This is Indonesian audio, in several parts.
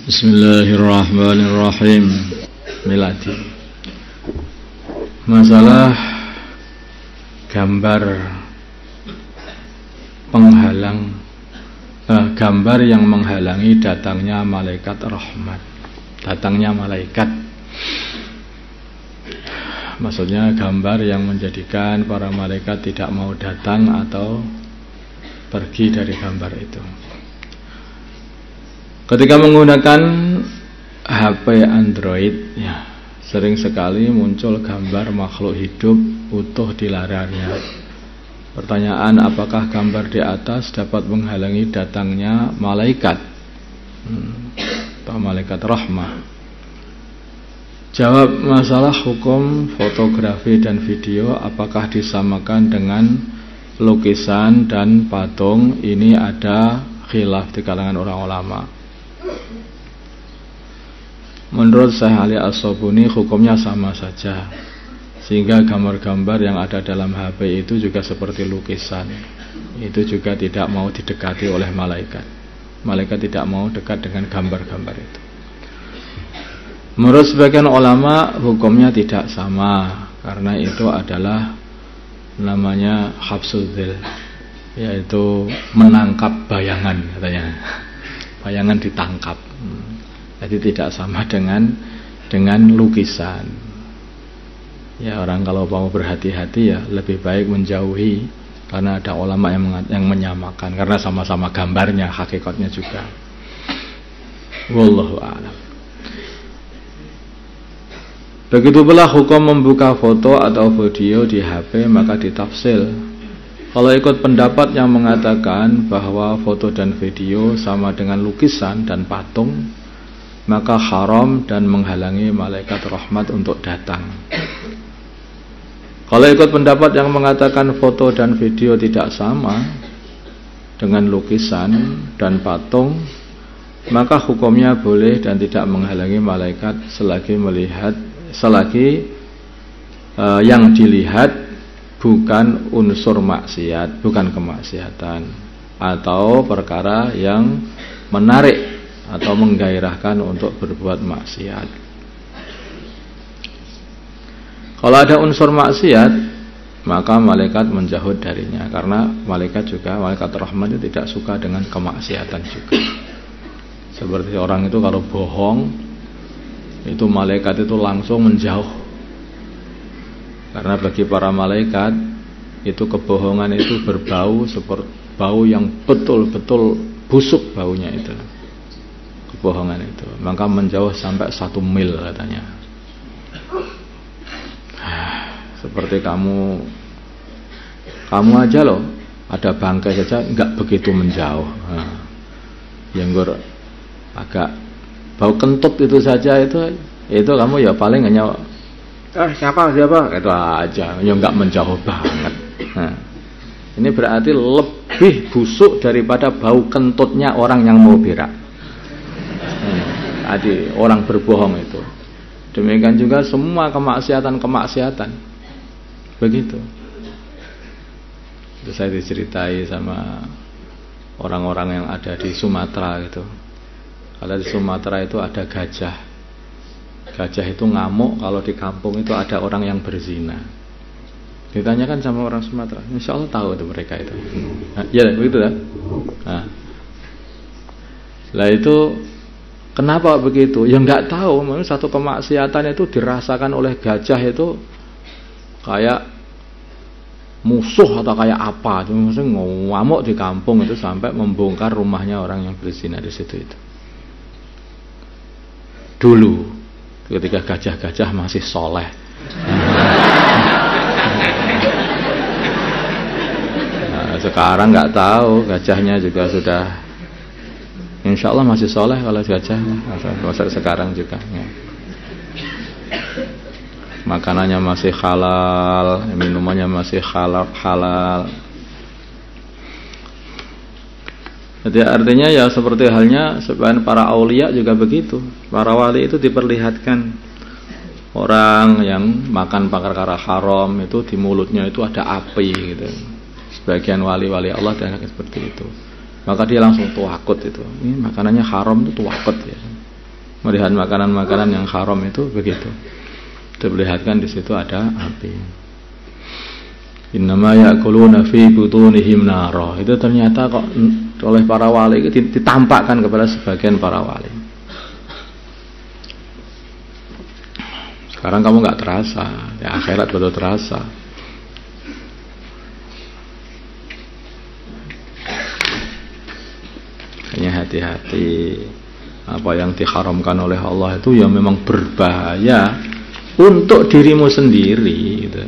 Bismillahirrahmanirrahim. Miladi. Masalah gambar penghalang, gambar yang menghalangi datangnya malaikat rahmat, datangnya malaikat. Maksudnya gambar yang menjadikan para malaikat tidak mau datang atau pergi dari gambar itu. Ketika menggunakan HP Android, ya, sering sekali muncul gambar makhluk hidup utuh di layarnya. Pertanyaan, apakah gambar di atas dapat menghalangi datangnya malaikat atau malaikat rahmah? Jawab, masalah hukum fotografi dan video apakah disamakan dengan lukisan dan patung? Ini ada khilaf di kalangan orang ulama. Menurut Syekh Ali As-Sobuni hukumnya sama saja, sehingga gambar-gambar yang ada dalam HP itu juga seperti lukisan, itu juga tidak mau didekati oleh malaikat. Malaikat tidak mau dekat dengan gambar-gambar itu. Menurut sebagian ulama hukumnya tidak sama, karena itu adalah namanya habsudzil, yaitu menangkap bayangan katanya. Bayangan ditangkap. Jadi tidak sama dengan lukisan. Ya, orang kalau mau berhati-hati ya lebih baik menjauhi, karena ada ulama yang menyamakan, karena sama-sama gambarnya, hakikatnya juga. Wallahu a'lam. Begitu pula hukum membuka foto atau video di HP, maka ditafsil. Kalau ikut pendapat yang mengatakan bahwa foto dan video sama dengan lukisan dan patung, maka haram dan menghalangi malaikat rahmat untuk datang. Kalau ikut pendapat yang mengatakan foto dan video tidak sama dengan lukisan dan patung, maka hukumnya boleh dan tidak menghalangi malaikat selagi yang dilihat bukan unsur maksiat, bukan kemaksiatan atau perkara yang menarik atau menggairahkan untuk berbuat maksiat. Kalau ada unsur maksiat, maka malaikat menjauh darinya, karena malaikat rahmat itu tidak suka dengan kemaksiatan juga. Seperti orang itu kalau bohong, itu malaikat itu langsung menjauh, karena bagi para malaikat itu kebohongan itu berbau seperti bau yang betul-betul busuk baunya itu, kebohongan itu, maka menjauh sampai 1 mil katanya. Seperti kamu aja loh, ada bangkai saja enggak begitu menjauh. Yang agak bau kentut itu saja itu kamu ya paling hanya siapa itu aja, ya enggak menjauh banget. Ini berarti lebih busuk daripada bau kentutnya orang yang mau berak. Jadi orang berbohong itu. Demikian juga semua kemaksiatan begitu. Itu saya diceritai sama orang-orang yang ada di Sumatera gitu. Kalau di Sumatera itu ada gajah. Gajah itu ngamuk kalau di kampung itu ada orang yang berzina. Ditanyakan sama orang Sumatera, insya Allah tahu itu mereka itu. Ya begitu lah. Lah itu kenapa begitu? Ya nggak tahu. Memang satu kemaksiatan itu dirasakan oleh gajah itu kayak musuh atau kayak apa? Cuma ngamuk di kampung itu sampai membongkar rumahnya orang yang berzina di situ itu. Dulu ketika gajah-gajah masih soleh. Sekarang nggak tahu, gajahnya juga sudah, insya Allah masih soleh kalau gajahnya. Masa sekarang juga ya. Makanannya masih halal, minumannya masih halal. Jadi artinya ya seperti halnya sebagian para aulia juga begitu. Para wali itu diperlihatkan orang yang makan perkara haram itu di mulutnya itu ada api gitu. Sebagian wali-wali Allah dan seperti itu. Maka dia langsung tuakut itu. Ini makanannya haram itu tuakut ya. melihat makanan-makanan yang haram itu begitu. Diperlihatkan di situ ada api. Innama ya'kuluna fi butunihim nara. Itu ternyata kok oleh para wali itu ditampakkan kepada sebagian para wali. Sekarang kamu nggak terasa, ya akhirat baru terasa. Hanya hati-hati. Apa yang diharamkan oleh Allah itu ya memang berbahaya untuk dirimu sendiri gitu.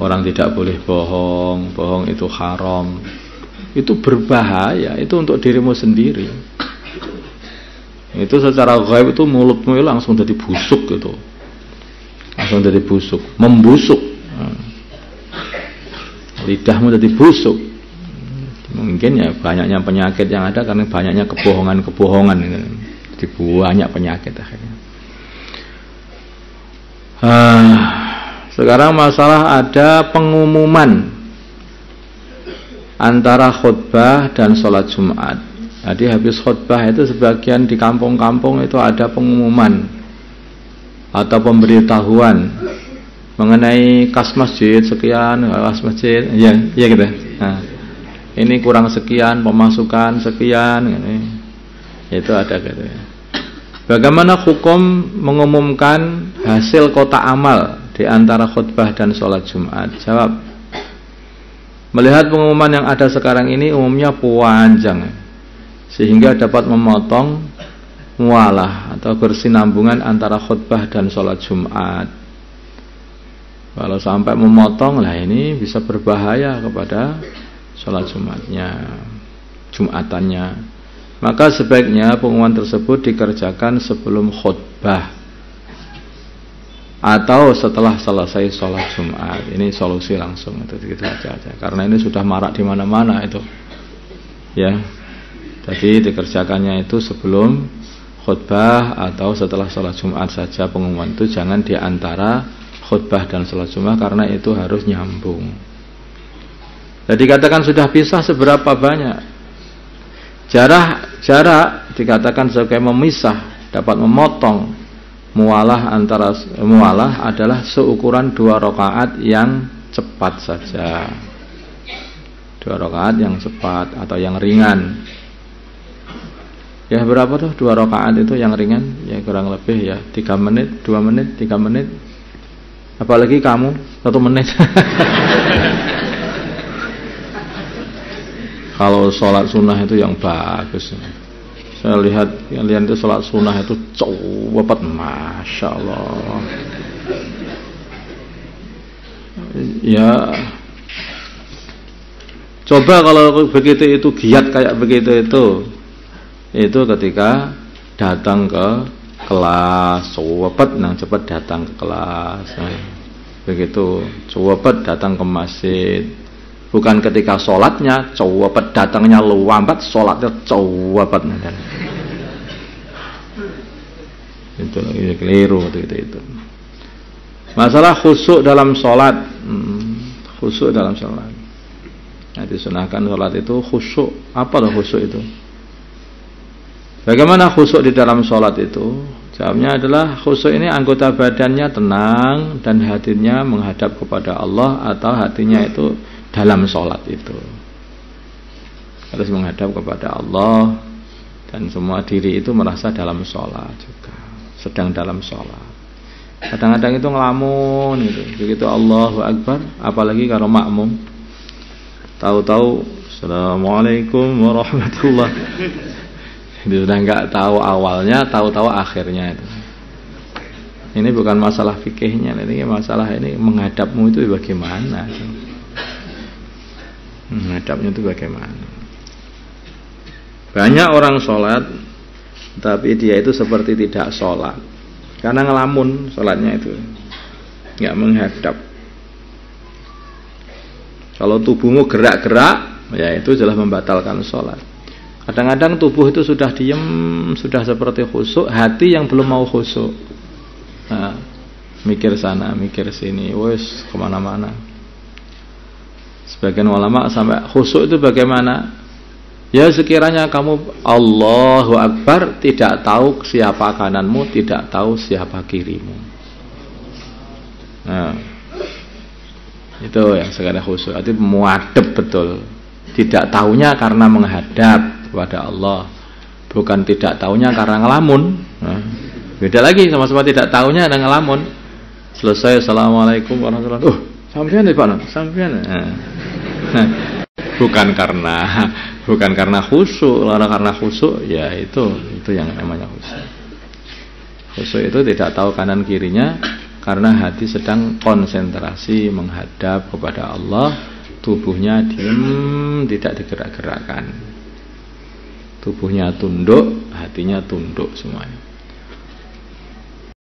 Orang tidak boleh bohong, bohong itu haram. Itu berbahaya, itu untuk dirimu sendiri. Itu secara gaib itu mulutmu langsung jadi busuk gitu. Langsung jadi busuk, membusuk. Lidahmu jadi busuk. Mungkin ya banyaknya penyakit yang ada karena banyaknya kebohongan-kebohongan. Jadi banyak penyakit akhirnya. Sekarang masalah ada pengumuman antara khutbah dan sholat Jumat. Jadi habis khutbah itu sebagian di kampung-kampung itu ada pengumuman atau pemberitahuan mengenai kas masjid sekian, kas masjid, ya gitu. Nah, ini kurang sekian, pemasukan sekian, itu ada gitu. Bagaimana hukum mengumumkan hasil kotak amal di antara khutbah dan sholat Jumat? Jawab. Melihat pengumuman yang ada sekarang ini umumnya panjang, sehingga dapat memotong mualah atau bersinambungan antara khutbah dan sholat Jumat. Kalau sampai memotong lah ini bisa berbahaya kepada sholat Jumatannya. Maka sebaiknya pengumuman tersebut dikerjakan sebelum khutbah atau setelah selesai sholat Jumat. Ini solusi langsung itu gitu aja. Karena ini sudah marak di mana-mana itu. Ya. Jadi dikerjakannya itu sebelum khutbah atau setelah sholat Jumat saja pengumuman itu, jangan di antara khutbah dan sholat Jumat karena itu harus nyambung. Jadi dikatakan sudah pisah seberapa banyak? Jarak dikatakan sebagai memisah, dapat memotong mualah adalah seukuran 2 rakaat yang cepat saja. 2 rakaat yang cepat atau yang ringan. Ya berapa tuh 2 rakaat itu yang ringan? Ya kurang lebih ya 3 menit, 2 menit, 3 menit. Apalagi kamu 1 menit. Kalau sholat sunnah itu yang bagus. Saya lihat itu sholat sunnah itu cepat, masya Allah. Ya, coba kalau begitu itu giat kayak begitu itu ketika datang ke kelas, cepat datang ke kelas. Begitu, cepat datang ke masjid. Bukan ketika sholatnya cepat datangnya lambat, sholatnya cepat. Itu keliru itu. Masalah khusyuk dalam sholat, khusyuk dalam sholat. Nah, disunahkan sholat itu khusyuk. Apa loh khusyuk itu? Bagaimana khusyuk di dalam sholat itu? Jawabnya adalah khusyuk ini anggota badannya tenang dan hatinya menghadap kepada Allah, atau hatinya itu dalam sholat itu harus menghadap kepada Allah, dan semua diri itu merasa dalam sholat juga, sedang dalam sholat. Kadang-kadang itu ngelamun gitu, begitu Allahu Akbar, apalagi kalau makmum, tahu-tahu Assalamualaikum warahmatullahi. Itu sudah nggak tahu awalnya, tahu-tahu akhirnya itu. Ini bukan masalah fikihnya, ini masalah ini menghadapmu itu bagaimana? Menghadapnya itu bagaimana? Banyak orang sholat tapi dia itu seperti tidak sholat karena ngelamun sholatnya itu, nggak menghadap. Kalau tubuhmu gerak-gerak, ya itu jelas membatalkan sholat. Kadang-kadang tubuh itu sudah diem, sudah seperti khusyuk, hati yang belum mau khusyuk. Nah, mikir sana, mikir sini, wes kemana-mana. Sebagian ulama sampai khusyuk itu bagaimana? Ya sekiranya kamu Allahu Akbar, tidak tahu siapa kananmu, tidak tahu siapa kirimu. Nah, itu yang sekarang khusyuk. Itu muadab betul. Tidak tahunya karena menghadap kepada Allah, bukan tidak tahunya karena ngelamun. Nah, beda lagi, sama-sama tidak tahunya ada ngelamun. Selesai assalamualaikum warahmatullahi wabarakatuh. Sampean nih Pak, sampean. Nah, bukan karena khusyuk. Karena khusyuk ya itu yang namanya khusyuk. Khusyuk itu tidak tahu kanan kirinya karena hati sedang konsentrasi menghadap kepada Allah, tubuhnya diam, tidak digerak-gerakkan. Tubuhnya tunduk, hatinya tunduk semuanya.